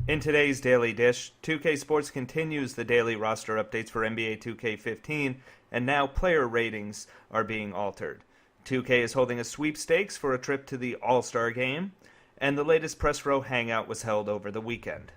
In today's Daily Dish, 2K Sports continues the daily roster updates for NBA 2K15, and now player ratings are being altered. 2K is holding a sweepstakes for a trip to the All-Star Game, and the latest Press Row Hangout was held over the weekend.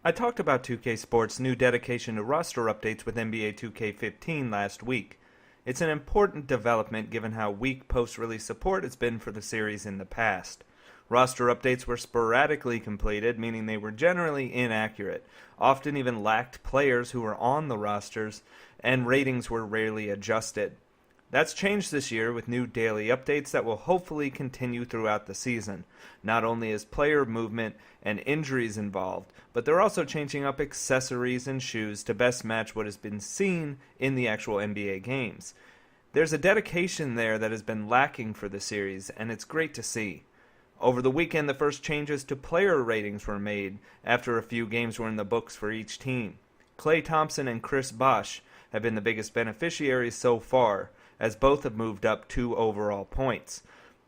I talked about 2K Sports' new dedication to roster updates with NBA 2K15 last week. It's an important development given how weak post-release support has been for the series in the past. Roster updates were sporadically completed, meaning they were generally inaccurate, often even lacked players who were on the rosters, and ratings were rarely adjusted. That's changed this year with new daily updates that will hopefully continue throughout the season. Not only is player movement and injuries involved, but they're also changing up accessories and shoes to best match what has been seen in the actual NBA games. There's a dedication there that has been lacking for the series, and it's great to see. Over the weekend, the first changes to player ratings were made after a few games were in the books for each team. Klay Thompson and Chris Bosh have been the biggest beneficiaries so far, as both have moved up 2 overall points.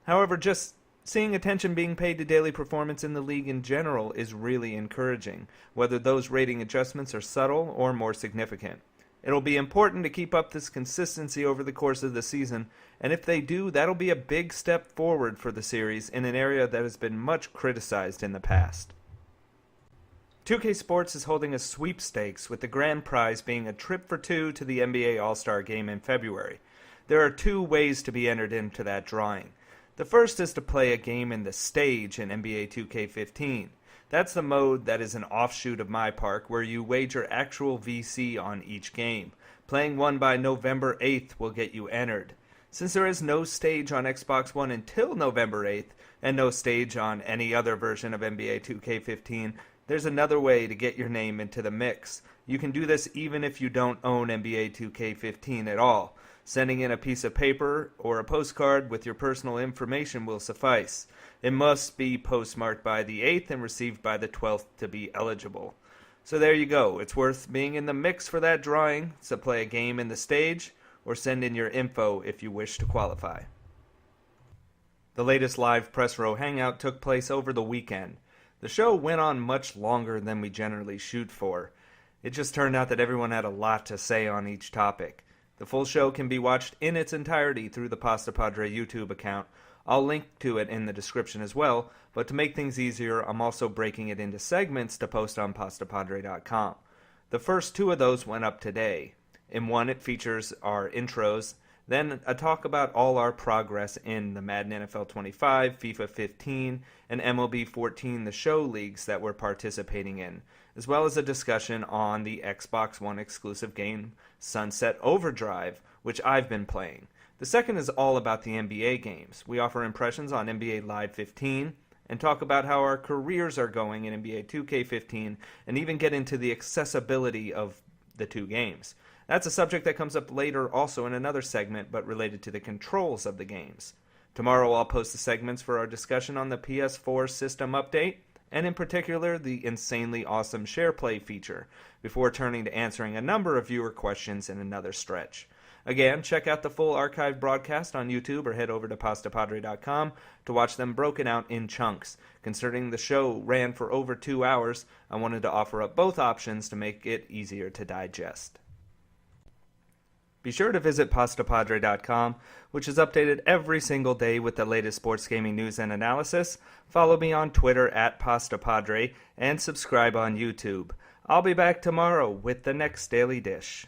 However, just seeing attention being paid to daily performance in the league in general is really encouraging, whether those rating adjustments are subtle or more significant. It'll be important to keep up this consistency over the course of the season, and if they do, that'll be a big step forward for the series in an area that has been much criticized in the past. 2K Sports is holding a sweepstakes, with the grand prize being a trip for 2 to the NBA All-Star Game in February. There are 2 ways to be entered into that drawing. The first is to play a game in the stage in NBA 2K15. That's the mode that is an offshoot of My Park, where you wager actual VC on each game. Playing one by November 8th will get you entered. Since there is no stage on Xbox One until November 8th, and no stage on any other version of NBA 2K15, there's another way to get your name into the mix. You can do this even if you don't own NBA 2K15 at all. Sending in a piece of paper or a postcard with your personal information will suffice. It must be postmarked by the 8th and received by the 12th to be eligible. So there you go. It's worth being in the mix for that drawing, so play a game in the stage, or send in your info if you wish to qualify. The latest live Press Row Hangout took place over the weekend. The show went on much longer than we generally shoot for. It just turned out that everyone had a lot to say on each topic. The full show can be watched in its entirety through the Pastapadre YouTube account. I'll link to it in the description as well, but to make things easier, I'm also breaking it into segments to post on Pastapadre.com. The first 2 of those went up today. In one, it features our intros, then a talk about all our progress in the Madden NFL 25, FIFA 15, and MLB 14, the show leagues that we're participating in, as well as a discussion on the Xbox One exclusive game Sunset Overdrive, which I've been playing. The second is all about the NBA games. We offer impressions on NBA Live 15 and talk about how our careers are going in NBA 2K15 and even get into the accessibility of the 2 games. That's a subject that comes up later also in another segment, but related to the controls of the games. Tomorrow I'll post the segments for our discussion on the PS4 system update, and in particular the insanely awesome share play feature, before turning to answering a number of viewer questions in another stretch. Again, check out the full archive broadcast on YouTube or head over to Pastapadre.com to watch them broken out in chunks. Considering the show ran for over 2 hours, I wanted to offer up both options to make it easier to digest. Be sure to visit Pastapadre.com, which is updated every single day with the latest sports gaming news and analysis. Follow me on Twitter @Pastapadre and subscribe on YouTube. I'll be back tomorrow with the next Daily Dish.